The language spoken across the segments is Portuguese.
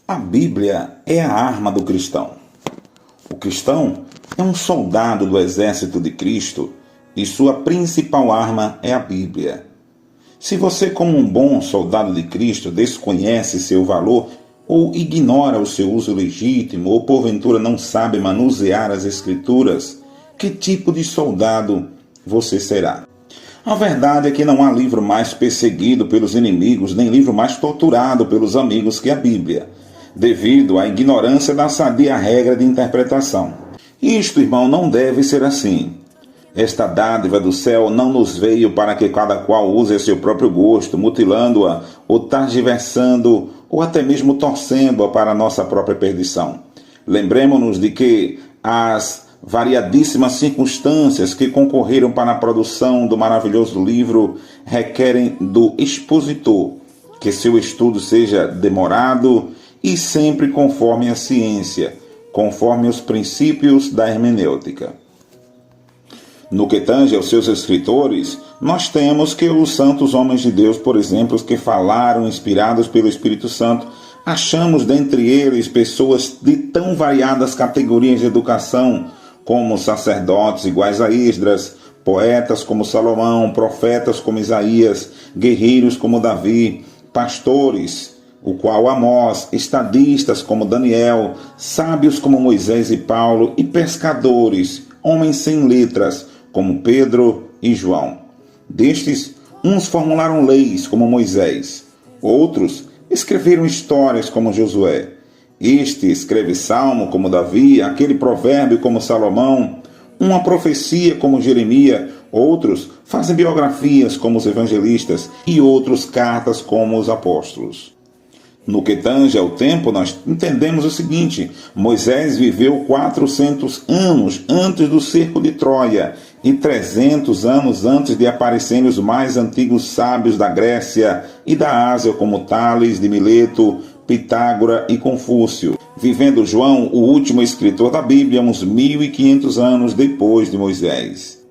A Bíblia é a arma do cristão. O cristão é um soldado do exército de Cristo e sua principal arma é a Bíblia. Se você, como um bom soldado de Cristo, desconhece seu valor ou ignora o seu uso legítimo ou porventura não sabe manusear as Escrituras, que tipo de soldado você será? A verdade é que não há livro mais perseguido pelos inimigos, nem livro mais torturado pelos amigos que a Bíblia, devido à ignorância da sadia regra de interpretação. Isto, irmão, não deve ser assim. Esta dádiva do céu não nos veio para que cada qual use a seu próprio gosto, mutilando-a, ou targiversando, ou até mesmo torcendo-a para a nossa própria perdição. Lembremos-nos de que as variadíssimas circunstâncias que concorreram para a produção do maravilhoso livro requerem do expositor que seu estudo seja demorado e sempre conforme a ciência, conforme os princípios da hermenêutica. No que tange aos seus escritores, nós temos que os santos homens de Deus, por exemplo, que falaram inspirados pelo Espírito Santo, achamos dentre eles pessoas de tão variadas categorias de educação, como sacerdotes iguais a Esdras, poetas como Salomão, profetas como Isaías, guerreiros como Davi, pastores, o qual Amós, estadistas como Daniel, sábios como Moisés e Paulo, e pescadores, homens sem letras, como Pedro e João. Destes, uns formularam leis, como Moisés, outros escreveram histórias, como Josué. Este escreve salmo, como Davi, aquele provérbio, como Salomão, uma profecia, como Jeremias, outros fazem biografias, como os evangelistas, e outros cartas, como os apóstolos. No que tange ao tempo, nós entendemos o seguinte: Moisés viveu 400 anos antes do cerco de Troia e 300 anos antes de aparecerem os mais antigos sábios da Grécia e da Ásia, como Tales de Mileto, Pitágora e Confúcio, vivendo João, o último escritor da Bíblia, uns 1500 anos depois de Moisés.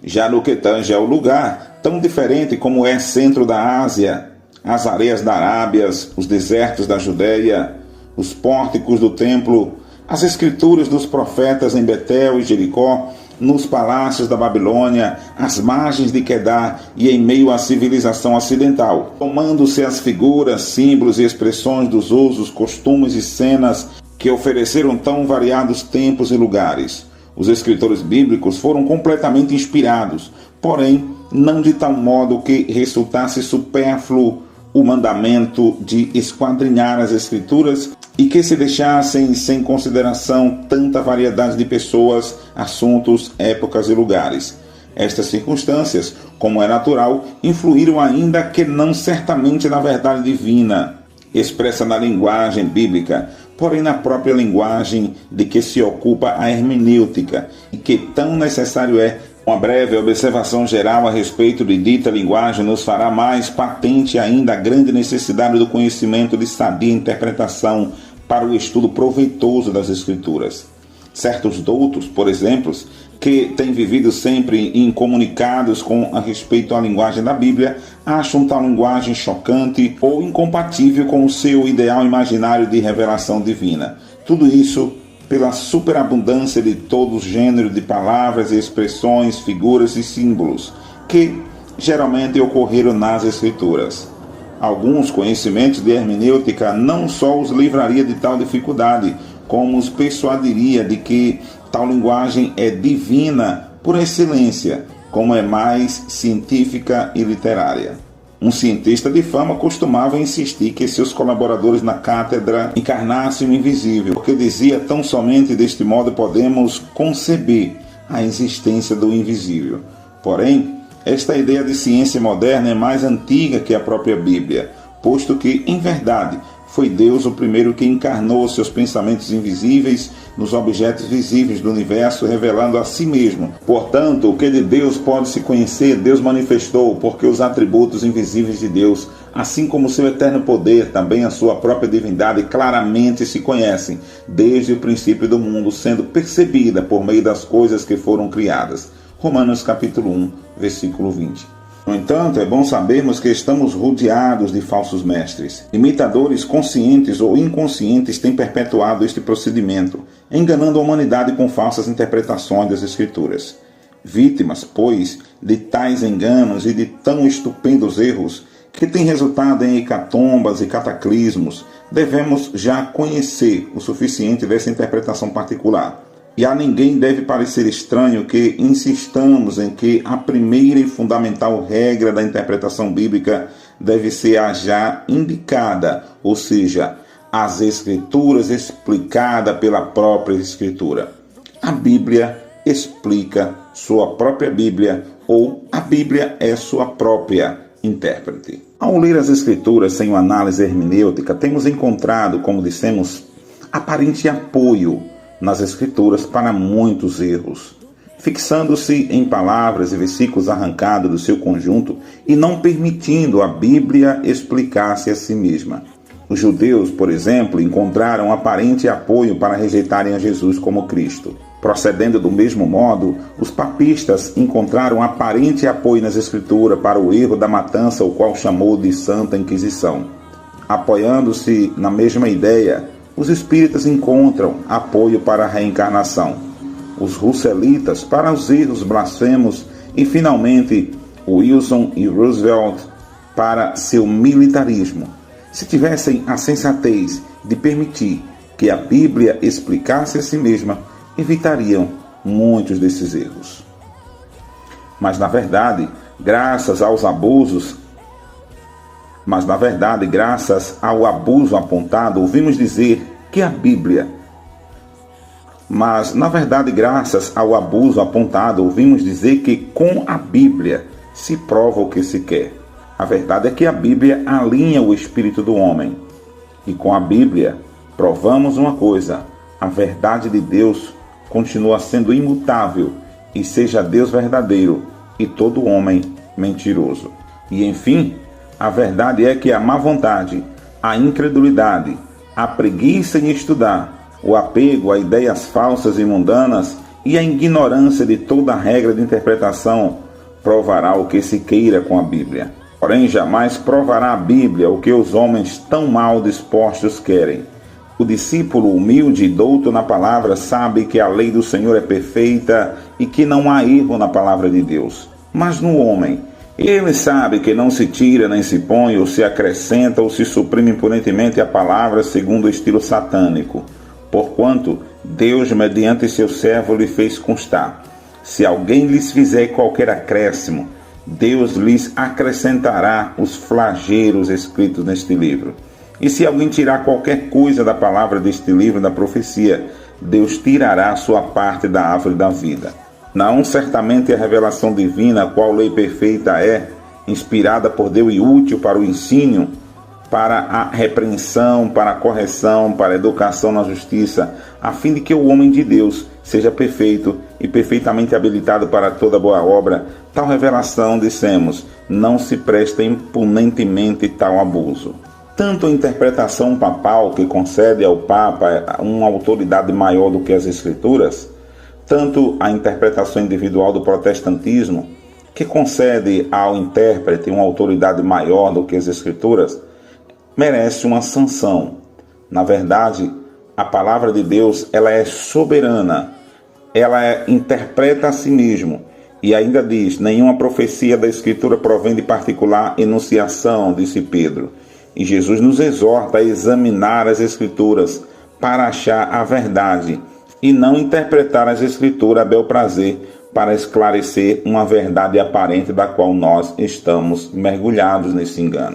Já no que tange ao lugar, tão diferente como é centro da Ásia, as areias da Arábia, os desertos da Judéia, os pórticos do templo, as escrituras dos profetas em Betel e Jericó, nos palácios da Babilônia, às margens de Quedar e em meio à civilização ocidental, tomando-se as figuras, símbolos e expressões dos usos, costumes e cenas que ofereceram tão variados tempos e lugares. Os escritores bíblicos foram completamente inspirados, porém, não de tal modo que resultasse supérfluo o mandamento de esquadrinhar as Escrituras e que se deixassem sem consideração tanta variedade de pessoas, assuntos, épocas e lugares. Estas circunstâncias, como é natural, influíram ainda que não certamente na verdade divina, expressa na linguagem bíblica, porém na própria linguagem de que se ocupa a hermenêutica, e que tão necessário é. Uma breve observação geral a respeito de dita linguagem nos fará mais patente ainda a grande necessidade do conhecimento de sadia interpretação para o estudo proveitoso das Escrituras. Certos doutos, por exemplo, que têm vivido sempre incomunicados com a respeito à linguagem da Bíblia, acham tal linguagem chocante ou incompatível com o seu ideal imaginário de revelação divina. Tudo isso pela superabundância de todo o gênero de palavras e expressões, figuras e símbolos, que geralmente ocorreram nas Escrituras. Alguns conhecimentos de hermenêutica não só os livraria de tal dificuldade, como os persuadiria de que tal linguagem é divina por excelência, como é mais científica e literária. Um cientista de fama costumava insistir que seus colaboradores na cátedra encarnassem o invisível, porque dizia: tão somente deste modo podemos conceber a existência do invisível. Porém, esta ideia de ciência moderna é mais antiga que a própria Bíblia, posto que, em verdade, foi Deus o primeiro que encarnou seus pensamentos invisíveis nos objetos visíveis do universo, revelando a si mesmo. Portanto, o que de Deus pode se conhecer, Deus manifestou, porque os atributos invisíveis de Deus, assim como seu eterno poder, também a sua própria divindade, claramente se conhecem, desde o princípio do mundo, sendo percebida por meio das coisas que foram criadas. Romanos capítulo 1, versículo 20. No entanto, é bom sabermos que estamos rodeados de falsos mestres. Imitadores conscientes ou inconscientes têm perpetuado este procedimento, enganando a humanidade com falsas interpretações das Escrituras. Vítimas, pois, de tais enganos e de tão estupendos erros, que têm resultado em hecatombas e cataclismos, devemos já conhecer o suficiente dessa interpretação particular. E a ninguém deve parecer estranho que insistamos em que a primeira e fundamental regra da interpretação bíblica deve ser a já indicada, ou seja, as Escrituras explicada pela própria Escritura. A Bíblia explica sua própria Bíblia, ou a Bíblia é sua própria intérprete. Ao ler as Escrituras sem uma análise hermenêutica, temos encontrado, como dissemos, aparente apoio nas Escrituras para muitos erros, fixando-se em palavras e versículos arrancados do seu conjunto e não permitindo a Bíblia explicar-se a si mesma. Os judeus, por exemplo, encontraram aparente apoio para rejeitarem a Jesus como Cristo. Procedendo do mesmo modo, os papistas encontraram aparente apoio nas Escrituras para o erro da matança, o qual chamou de Santa Inquisição. Apoiando-se na mesma ideia, os espíritas encontram apoio para a reencarnação, os russelitas para os erros blasfemos e, finalmente, Wilson e Roosevelt para seu militarismo. Se tivessem a sensatez de permitir que a Bíblia explicasse a si mesma, evitariam muitos desses erros. Mas, na verdade, graças ao abuso apontado, ouvimos dizer que a Bíblia. Que com a Bíblia se prova o que se quer. A verdade é que a Bíblia alinha o espírito do homem. E com a Bíblia provamos uma coisa: a verdade de Deus continua sendo imutável, e seja Deus verdadeiro e todo homem mentiroso. E, enfim, a verdade é que a má vontade, a incredulidade, a preguiça em estudar, o apego a ideias falsas e mundanas e a ignorância de toda a regra de interpretação provará o que se queira com a Bíblia. Porém, jamais provará a Bíblia o que os homens tão mal dispostos querem. O discípulo humilde e douto na palavra sabe que a lei do Senhor é perfeita e que não há erro na palavra de Deus. Mas no homem, ele sabe que não se tira, nem se põe, ou se acrescenta, ou se suprime impunemente a palavra segundo o estilo satânico. Porquanto Deus, mediante seu servo, lhe fez constar: se alguém lhes fizer qualquer acréscimo, Deus lhes acrescentará os flagelos escritos neste livro. E se alguém tirar qualquer coisa da palavra deste livro da profecia, Deus tirará sua parte da árvore da vida. Não, certamente a revelação divina, qual lei perfeita é, inspirada por Deus e útil para o ensino, para a repreensão, para a correção, para a educação na justiça, a fim de que o homem de Deus seja perfeito e perfeitamente habilitado para toda boa obra. Tal revelação, dissemos, não se presta impunentemente tal abuso. Tanto a interpretação papal, que concede ao Papa uma autoridade maior do que as Escrituras, tanto a interpretação individual do protestantismo, que concede ao intérprete uma autoridade maior do que as Escrituras, merece uma sanção. Na verdade, a palavra de Deus, ela é soberana, ela interpreta a si mesmo, e ainda diz: nenhuma profecia da Escritura provém de particular enunciação, disse Pedro. E Jesus nos exorta a examinar as Escrituras para achar a verdade e não interpretar as Escrituras a bel prazer para esclarecer uma verdade aparente da qual nós estamos mergulhados nesse engano.